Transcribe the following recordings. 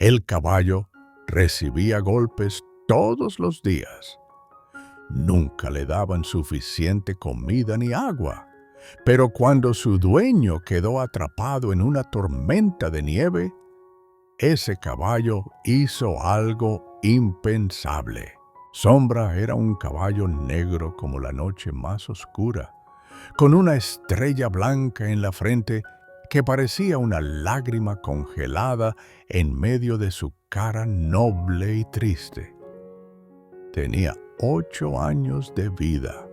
El caballo recibía golpes todos los días. Nunca le daban suficiente comida ni agua, pero cuando su dueño quedó atrapado en una tormenta de nieve, ese caballo hizo algo impensable. Sombra era un caballo negro como la noche más oscura, con una estrella blanca en la frente que parecía una lágrima congelada en medio de su cara noble y triste. Tenía 8 años de vida,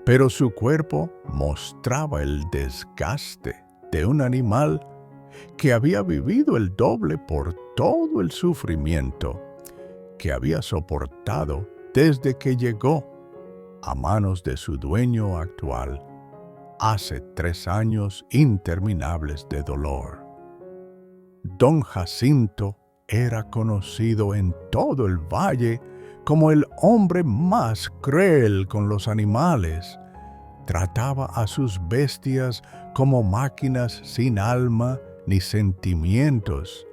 pero su cuerpo mostraba el desgaste de un animal que había vivido el doble por todo el sufrimiento que había soportado desde que llegó a manos de su dueño actual hace 3 años interminables de dolor. Don Jacinto era conocido en todo el valle como el hombre más cruel con los animales. Trataba a sus bestias como máquinas sin alma ni sentimientos,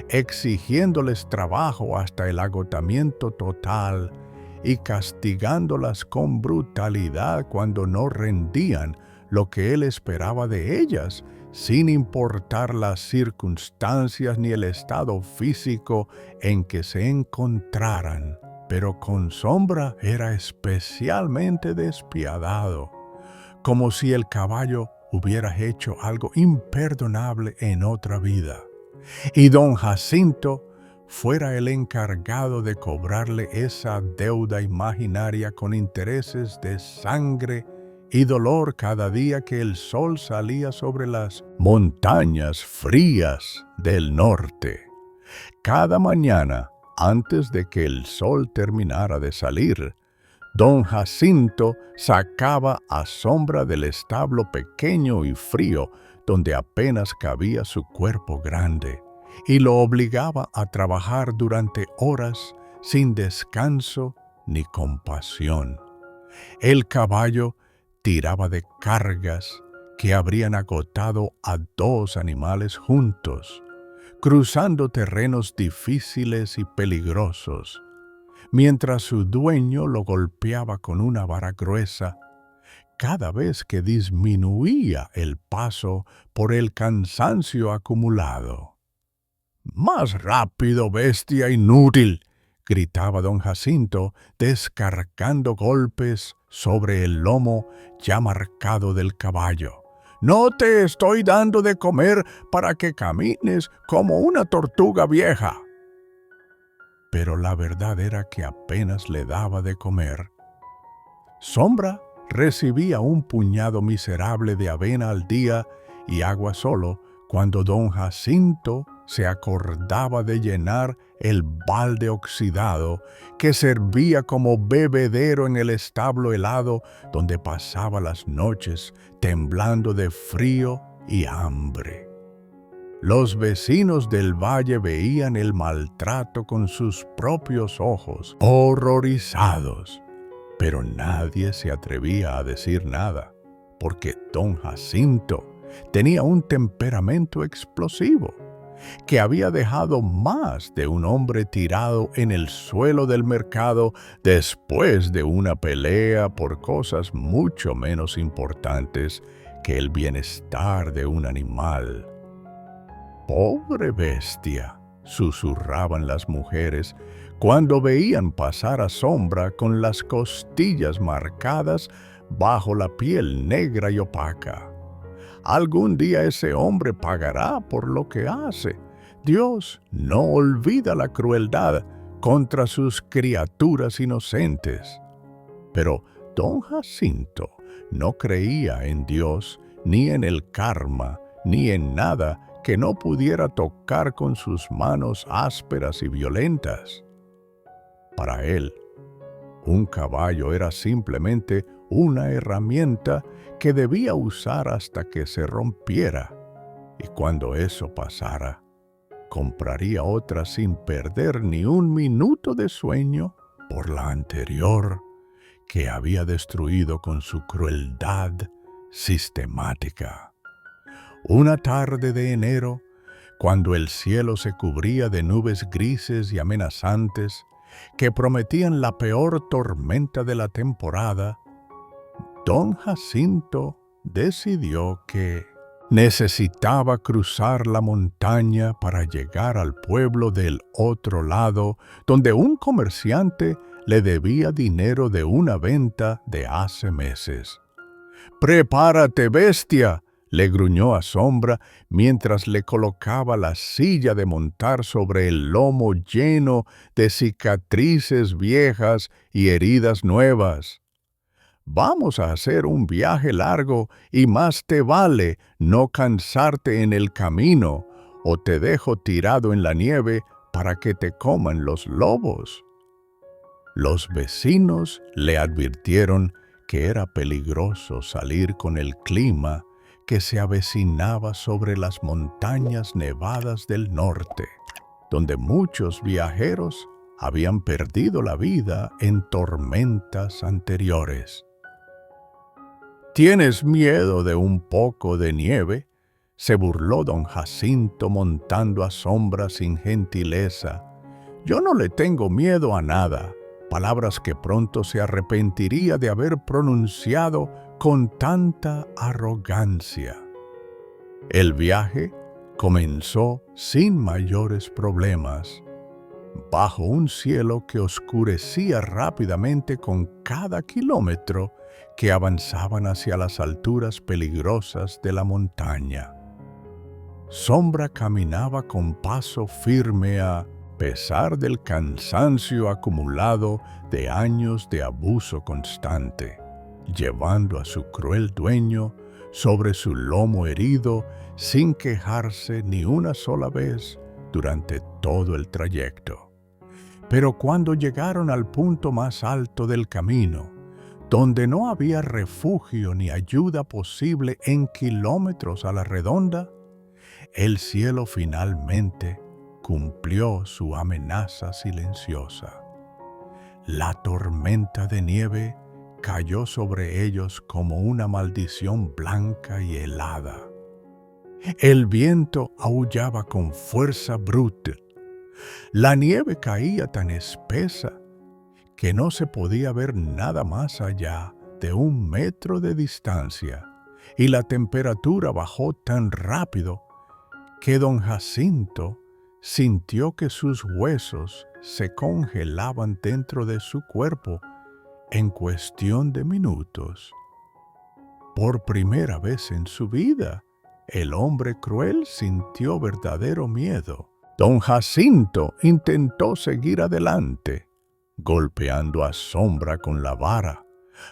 exigiéndoles trabajo hasta el agotamiento total y castigándolas con brutalidad cuando no rendían lo que él esperaba de ellas, sin importar las circunstancias ni el estado físico en que se encontraran. Pero con Sombra era especialmente despiadado, como si el caballo hubiera hecho algo imperdonable en otra vida, y don Jacinto fuera el encargado de cobrarle esa deuda imaginaria con intereses de sangre y dolor cada día que el sol salía sobre las montañas frías del norte. Cada mañana, antes de que el sol terminara de salir, don Jacinto sacaba a Sombra del establo pequeño y frío donde apenas cabía su cuerpo grande, y lo obligaba a trabajar durante horas sin descanso ni compasión. El caballo tiraba de cargas que habrían agotado a 2 animales juntos, cruzando terrenos difíciles y peligrosos, mientras su dueño lo golpeaba con una vara gruesa cada vez que disminuía el paso por el cansancio acumulado. «¡Más rápido, bestia inútil!», gritaba don Jacinto, descargando golpes sobre el lomo ya marcado del caballo. «No te estoy dando de comer para que camines como una tortuga vieja». Pero la verdad era que apenas le daba de comer. Sombra recibía un puñado miserable de avena al día y agua solo cuando don Jacinto se acordaba de llenar el balde oxidado que servía como bebedero en el establo helado donde pasaba las noches temblando de frío y hambre. Los vecinos del valle veían el maltrato con sus propios ojos, horrorizados, pero nadie se atrevía a decir nada, porque don Jacinto tenía un temperamento explosivo que había dejado más de un hombre tirado en el suelo del mercado después de una pelea por cosas mucho menos importantes que el bienestar de un animal. «Pobre bestia», susurraban las mujeres cuando veían pasar a Sombra con las costillas marcadas bajo la piel negra y opaca. «Algún día ese hombre pagará por lo que hace. Dios no olvida la crueldad contra sus criaturas inocentes». Pero don Jacinto no creía en Dios, ni en el karma, ni en nada que no pudiera tocar con sus manos ásperas y violentas. Para él, un caballo era simplemente una herramienta que debía usar hasta que se rompiera, y cuando eso pasara, compraría otra sin perder ni un minuto de sueño por la anterior que había destruido con su crueldad sistemática. Una tarde de enero, cuando el cielo se cubría de nubes grises y amenazantes que prometían la peor tormenta de la temporada, don Jacinto decidió que necesitaba cruzar la montaña para llegar al pueblo del otro lado, donde un comerciante le debía dinero de una venta de hace meses. «¡Prepárate, bestia!», le gruñó a Sombra mientras le colocaba la silla de montar sobre el lomo lleno de cicatrices viejas y heridas nuevas. «Vamos a hacer un viaje largo y más te vale no cansarte en el camino, o te dejo tirado en la nieve para que te coman los lobos». Los vecinos le advirtieron que era peligroso salir con el clima que se avecinaba sobre las montañas nevadas del norte, donde muchos viajeros habían perdido la vida en tormentas anteriores. «¿Tienes miedo de un poco de nieve?», se burló don Jacinto montando a Sombra sin gentileza. «Yo no le tengo miedo a nada», palabras que pronto se arrepentiría de haber pronunciado con tanta arrogancia. El viaje comenzó sin mayores problemas, bajo un cielo que oscurecía rápidamente con cada kilómetro que avanzaban hacia las alturas peligrosas de la montaña. Sombra caminaba con paso firme a pesar del cansancio acumulado de años de abuso constante, llevando a su cruel dueño sobre su lomo herido sin quejarse ni una sola vez durante todo el trayecto. Pero cuando llegaron al punto más alto del camino, donde no había refugio ni ayuda posible en kilómetros a la redonda, el cielo finalmente cumplió su amenaza silenciosa. La tormenta de nieve cayó sobre ellos como una maldición blanca y helada. El viento aullaba con fuerza bruta. La nieve caía tan espesa que no se podía ver nada más allá de 1 metro de distancia, y la temperatura bajó tan rápido que don Jacinto sintió que sus huesos se congelaban dentro de su cuerpo en cuestión de minutos. Por primera vez en su vida, el hombre cruel sintió verdadero miedo. Don Jacinto intentó seguir adelante, golpeando a Sombra con la vara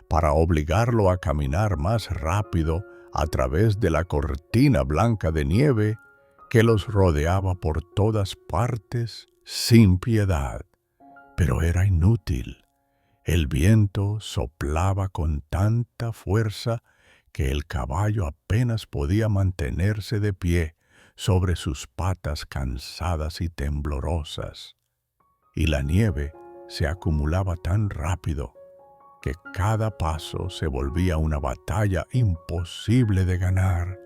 para obligarlo a caminar más rápido a través de la cortina blanca de nieve que los rodeaba por todas partes sin piedad. Pero era inútil. El viento soplaba con tanta fuerza que el caballo apenas podía mantenerse de pie sobre sus patas cansadas y temblorosas, y la nieve se acumulaba tan rápido que cada paso se volvía una batalla imposible de ganar.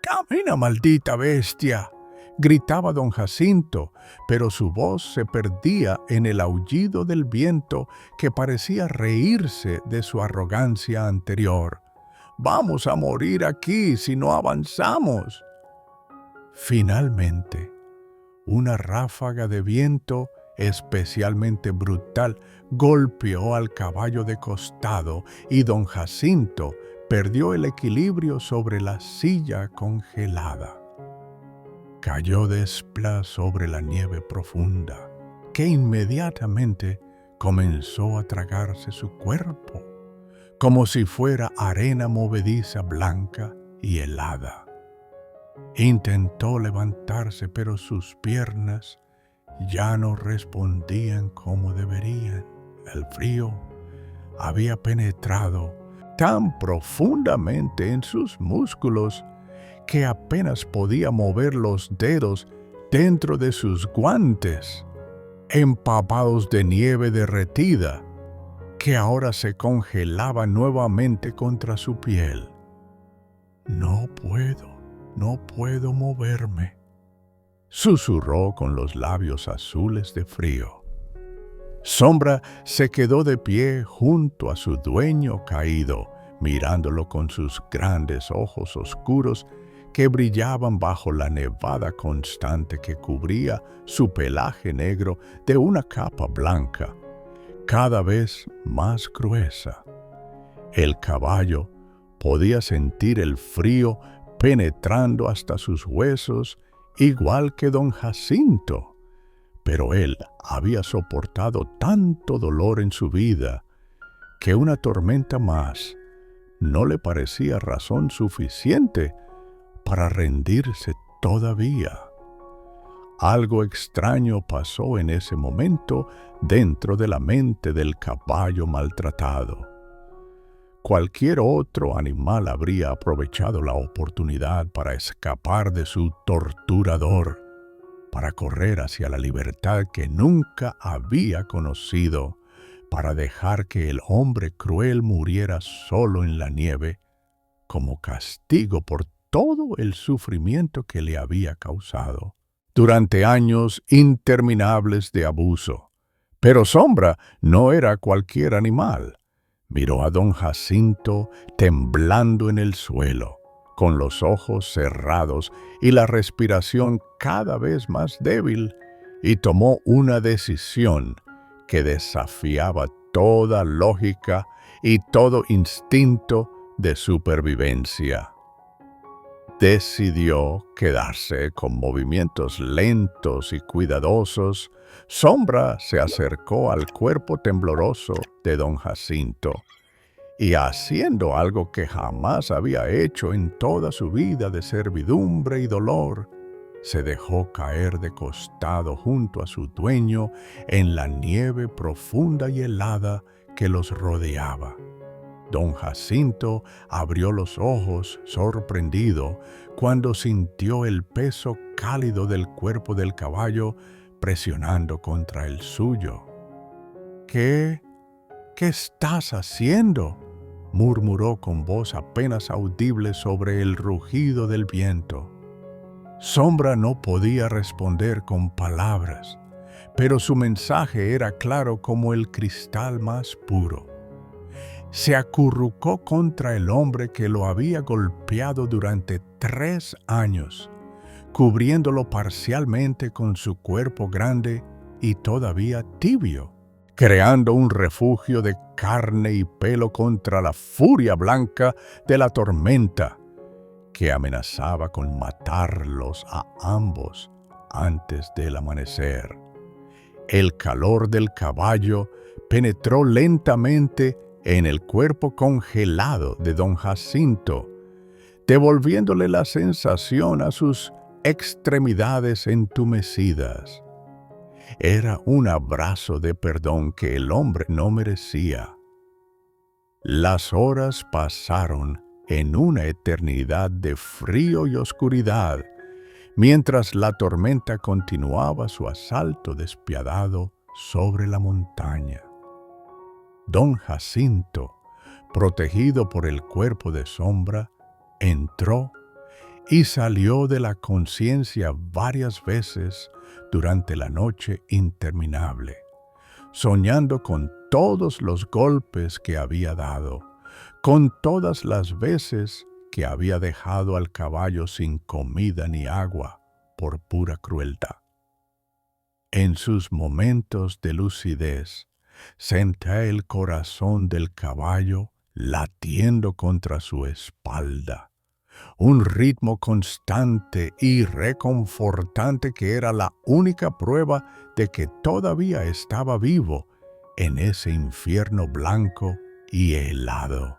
«¡Camina, maldita bestia!», gritaba don Jacinto, pero su voz se perdía en el aullido del viento que parecía reírse de su arrogancia anterior. «¡Vamos a morir aquí si no avanzamos!». Finalmente, una ráfaga de viento especialmente brutal golpeó al caballo de costado y don Jacinto perdió el equilibrio sobre la silla congelada. Cayó de espalda sobre la nieve profunda, que inmediatamente comenzó a tragarse su cuerpo, como si fuera arena movediza blanca y helada. Intentó levantarse, pero sus piernas ya no respondían como deberían. El frío había penetrado tan profundamente en sus músculos que apenas podía mover los dedos dentro de sus guantes, empapados de nieve derretida, que ahora se congelaba nuevamente contra su piel. No puedo moverme», susurró con los labios azules de frío. Sombra se quedó de pie junto a su dueño caído, mirándolo con sus grandes ojos oscuros que brillaban bajo la nevada constante que cubría su pelaje negro de una capa blanca, cada vez más gruesa. El caballo podía sentir el frío penetrando hasta sus huesos, igual que don Jacinto, pero él había soportado tanto dolor en su vida que una tormenta más no le parecía razón suficiente para rendirse todavía. Algo extraño pasó en ese momento dentro de la mente del caballo maltratado. Cualquier otro animal habría aprovechado la oportunidad para escapar de su torturador, para correr hacia la libertad que nunca había conocido, para dejar que el hombre cruel muriera solo en la nieve, como castigo por todo el sufrimiento que le había causado durante años interminables de abuso. Pero Sombra no era cualquier animal. Miró a don Jacinto temblando en el suelo, con los ojos cerrados y la respiración cada vez más débil, y tomó una decisión que desafiaba toda lógica y todo instinto de supervivencia. Decidió quedarse. Con movimientos lentos y cuidadosos. Sombra se acercó al cuerpo tembloroso de don Jacinto y, haciendo algo que jamás había hecho en toda su vida de servidumbre y dolor, se dejó caer de costado junto a su dueño en la nieve profunda y helada que los rodeaba. Don Jacinto abrió los ojos sorprendido cuando sintió el peso cálido del cuerpo del caballo presionando contra el suyo. ¿Qué estás haciendo?, murmuró con voz apenas audible sobre el rugido del viento. Sombra no podía responder con palabras, pero su mensaje era claro como el cristal más puro. Se acurrucó contra el hombre que lo había golpeado durante 3 años, cubriéndolo parcialmente con su cuerpo grande y todavía tibio, creando un refugio de carne y pelo contra la furia blanca de la tormenta, que amenazaba con matarlos a ambos antes del amanecer. El calor del caballo penetró lentamente en el cuerpo congelado de don Jacinto, devolviéndole la sensación a sus extremidades entumecidas. Era un abrazo de perdón que el hombre no merecía. Las horas pasaron en una eternidad de frío y oscuridad, mientras la tormenta continuaba su asalto despiadado sobre la montaña. Don Jacinto, protegido por el cuerpo de Sombra, entró y salió de la conciencia varias veces durante la noche interminable, soñando con todos los golpes que había dado, con todas las veces que había dejado al caballo sin comida ni agua por pura crueldad. En sus momentos de lucidez, sentía el corazón del caballo latiendo contra su espalda, un ritmo constante y reconfortante que era la única prueba de que todavía estaba vivo en ese infierno blanco y helado.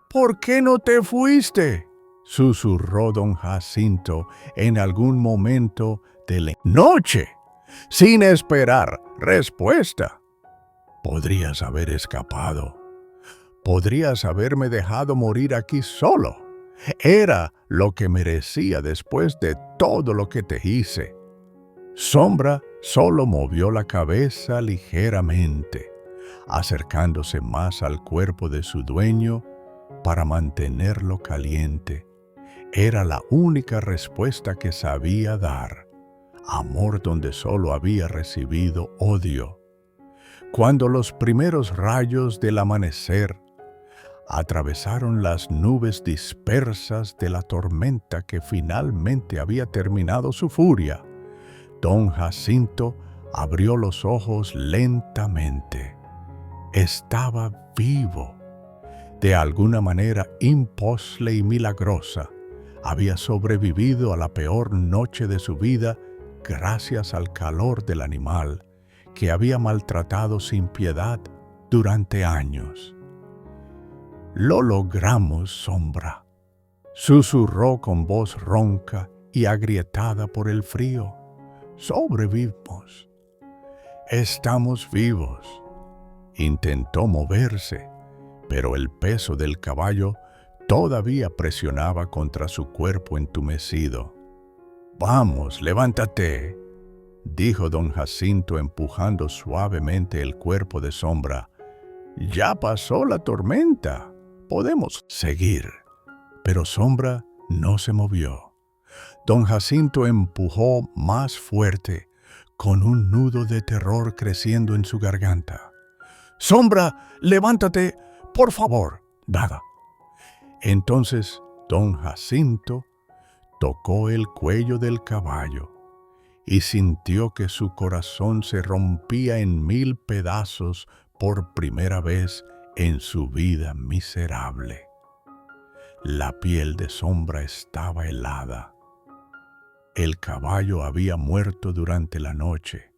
«¿Por qué no te fuiste?», susurró don Jacinto en algún momento de la noche, sin esperar respuesta. «Podrías haber escapado. Podrías haberme dejado morir aquí solo. Era lo que merecía después de todo lo que te hice». Sombra solo movió la cabeza ligeramente, acercándose más al cuerpo de su dueño para mantenerlo caliente. Era la única respuesta que sabía dar, amor donde solo había recibido odio. Cuando los primeros rayos del amanecer atravesaron las nubes dispersas de la tormenta que finalmente había terminado su furia, don Jacinto abrió los ojos lentamente. Estaba vivo. De alguna manera imposible y milagrosa, había sobrevivido a la peor noche de su vida gracias al calor del animal que había maltratado sin piedad durante años. «Lo logramos, Sombra», susurró con voz ronca y agrietada por el frío. «Sobrevivimos. Estamos vivos». Intentó moverse, pero el peso del caballo todavía presionaba contra su cuerpo entumecido. «Vamos, levántate», dijo don Jacinto empujando suavemente el cuerpo de Sombra. «Ya pasó la tormenta. Podemos seguir». Pero Sombra no se movió. Don Jacinto empujó más fuerte, con un nudo de terror creciendo en su garganta. «Sombra, levántate, por favor». «Nada». Entonces don Jacinto tocó el cuello del caballo y sintió que su corazón se rompía en 1000 pedazos por primera vez en su vida miserable. La piel de Sombra estaba helada. El caballo había muerto durante la noche,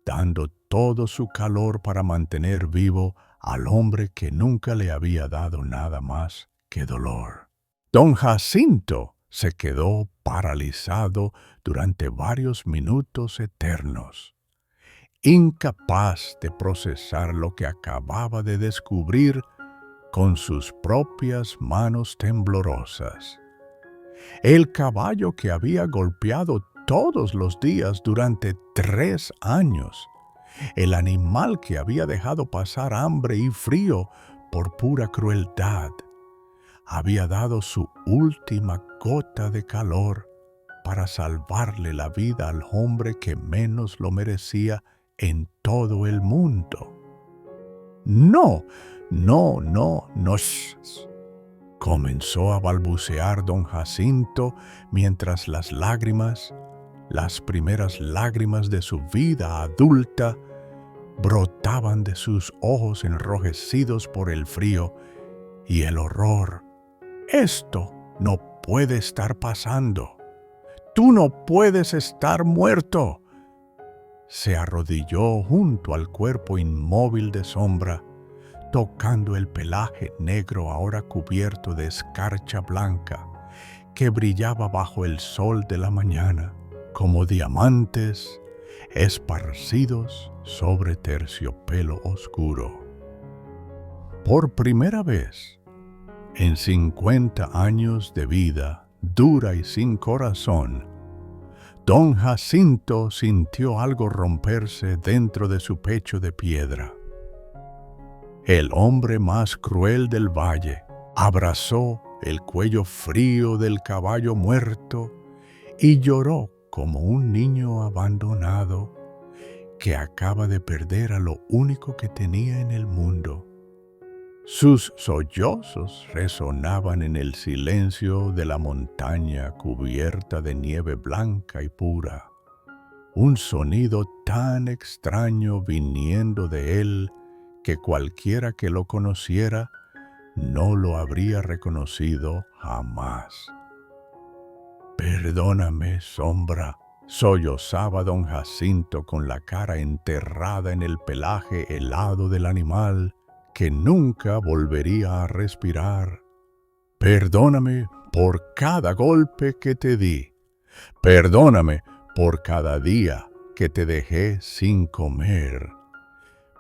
dando todo su calor para mantener vivo al hombre que nunca le había dado nada más que dolor. Don Jacinto se quedó paralizado durante varios minutos eternos, incapaz de procesar lo que acababa de descubrir con sus propias manos temblorosas. El caballo que había golpeado todos los días durante 3 años, el animal que había dejado pasar hambre y frío por pura crueldad, había dado su última gota de calor para salvarle la vida al hombre que menos lo merecía en todo el mundo. «No, no, no, no», comenzó a balbucear don Jacinto mientras las primeras lágrimas de su vida adulta, brotaban de sus ojos enrojecidos por el frío y el horror. «Esto no puede estar pasando. Tú no puedes estar muerto». Se arrodilló junto al cuerpo inmóvil de Sombra, tocando el pelaje negro ahora cubierto de escarcha blanca que brillaba bajo el sol de la mañana como diamantes esparcidos sobre terciopelo oscuro. Por primera vez en 50 años de vida dura y sin corazón, don Jacinto sintió algo romperse dentro de su pecho de piedra. El hombre más cruel del valle abrazó el cuello frío del caballo muerto y lloró como un niño abandonado que acaba de perder a lo único que tenía en el mundo. Sus sollozos resonaban en el silencio de la montaña cubierta de nieve blanca y pura, un sonido tan extraño viniendo de él que cualquiera que lo conociera no lo habría reconocido jamás. «Perdóname, Sombra», sollozaba don Jacinto con la cara enterrada en el pelaje helado del animal que nunca volvería a respirar. «Perdóname por cada golpe que te di. Perdóname por cada día que te dejé sin comer.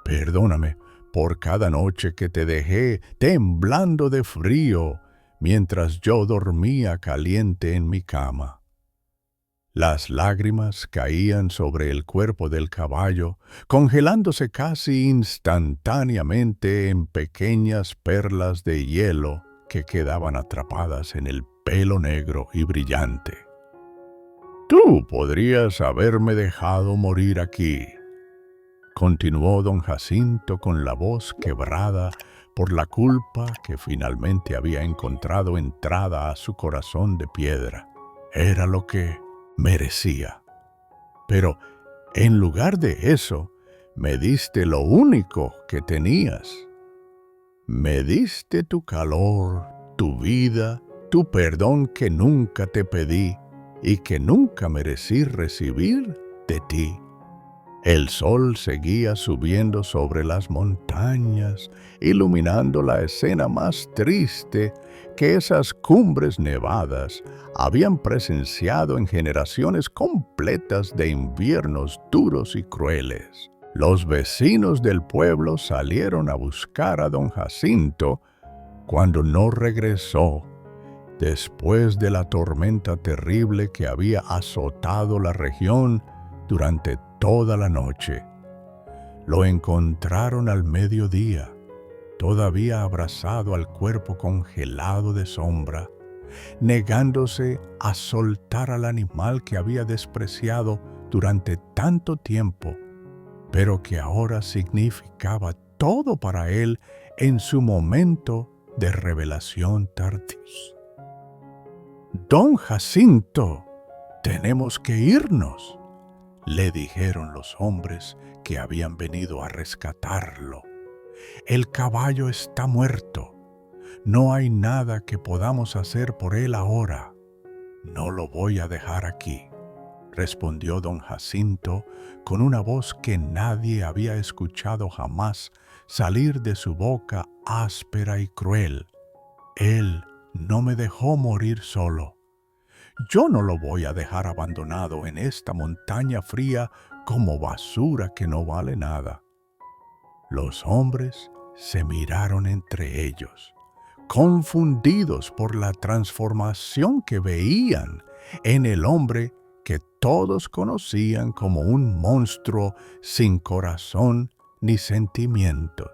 Perdóname por cada noche que te dejé temblando de frío mientras yo dormía caliente en mi cama». Las lágrimas caían sobre el cuerpo del caballo, congelándose casi instantáneamente en pequeñas perlas de hielo que quedaban atrapadas en el pelo negro y brillante. Tú podrías haberme dejado morir aquí, continuó don Jacinto con la voz quebrada por la culpa que finalmente había encontrado entrada a su corazón de piedra. Era lo que merecía. Pero en lugar de eso, me diste lo único que tenías. Me diste tu calor, tu vida, tu perdón que nunca te pedí y que nunca merecí recibir de ti. El sol seguía subiendo sobre las montañas, iluminando la escena más triste que esas cumbres nevadas habían presenciado en generaciones completas de inviernos duros y crueles. Los vecinos del pueblo salieron a buscar a don Jacinto cuando no regresó, después de la tormenta terrible que había azotado la región durante toda la noche. Lo encontraron al mediodía, todavía abrazado al cuerpo congelado de Sombra, negándose a soltar al animal que había despreciado durante tanto tiempo, pero que ahora significaba todo para él en su momento de revelación tardía. Don Jacinto, tenemos que irnos, le dijeron los hombres que habían venido a rescatarlo. El caballo está muerto. No hay nada que podamos hacer por él ahora. No lo voy a dejar aquí, respondió don Jacinto con una voz que nadie había escuchado jamás salir de su boca áspera y cruel. Él no me dejó morir solo. Yo no lo voy a dejar abandonado en esta montaña fría como basura que no vale nada. Los hombres se miraron entre ellos, confundidos por la transformación que veían en el hombre que todos conocían como un monstruo sin corazón ni sentimientos.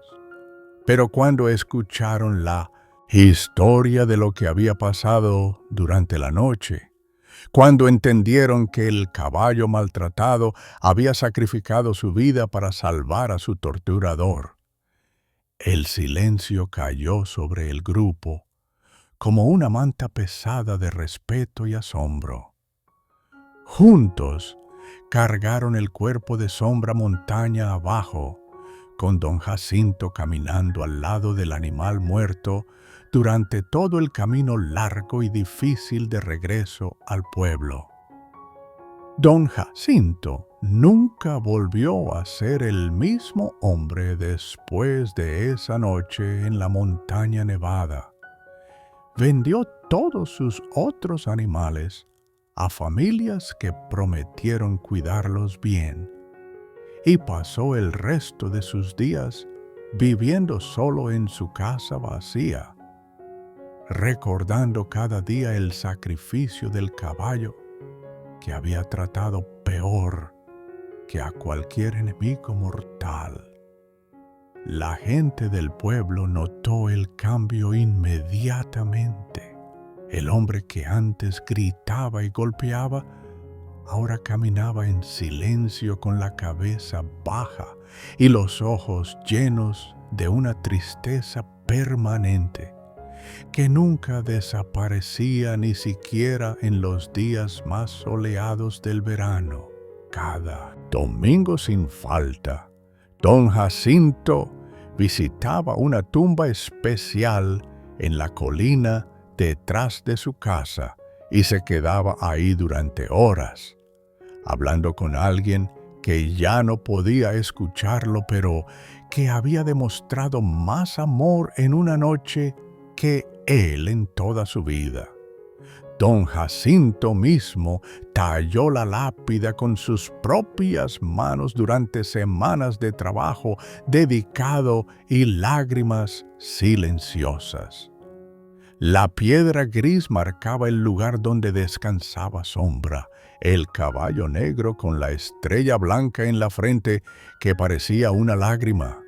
Pero cuando escucharon la historia de lo que había pasado durante la noche, cuando entendieron que el caballo maltratado había sacrificado su vida para salvar a su torturador, el silencio cayó sobre el grupo como una manta pesada de respeto y asombro. Juntos cargaron el cuerpo de Sombra montaña abajo, con don Jacinto caminando al lado del animal muerto durante todo el camino largo y difícil de regreso al pueblo. Don Jacinto nunca volvió a ser el mismo hombre después de esa noche en la montaña nevada. Vendió todos sus otros animales a familias que prometieron cuidarlos bien y pasó el resto de sus días viviendo solo en su casa vacía, recordando cada día el sacrificio del caballo que había tratado peor que a cualquier enemigo mortal. La gente del pueblo notó el cambio inmediatamente. El hombre que antes gritaba y golpeaba, ahora caminaba en silencio con la cabeza baja y los ojos llenos de una tristeza permanente que nunca desaparecía ni siquiera en los días más soleados del verano. Cada domingo sin falta, don Jacinto visitaba una tumba especial en la colina detrás de su casa y se quedaba ahí durante horas, hablando con alguien que ya no podía escucharlo, pero que había demostrado más amor en una noche que él en toda su vida. Don Jacinto mismo talló la lápida con sus propias manos durante semanas de trabajo dedicado y lágrimas silenciosas. La piedra gris marcaba el lugar donde descansaba Sombra, el caballo negro con la estrella blanca en la frente que parecía una lágrima.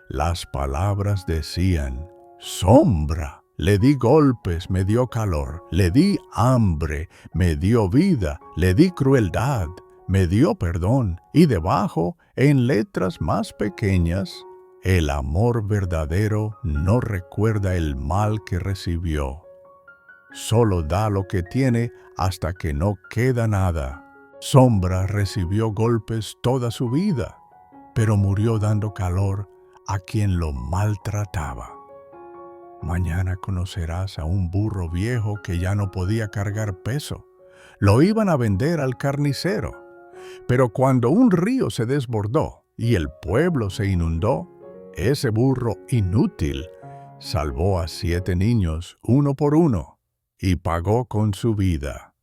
Las palabras decían: Sombra, Le di golpes, me dio calor. Le di hambre, me dio vida. Le di crueldad, me dio perdón. Y debajo, en letras más pequeñas, el amor verdadero no recuerda el mal que recibió. Solo da lo que tiene hasta que no queda nada. Sombra recibió golpes toda su vida, pero murió dando calor a quien lo maltrataba. Mañana conocerás a un burro viejo que ya no podía cargar peso. Lo iban a vender al carnicero. Pero cuando un río se desbordó y el pueblo se inundó, ese burro inútil salvó a 7 niños uno por uno y pagó con su vida.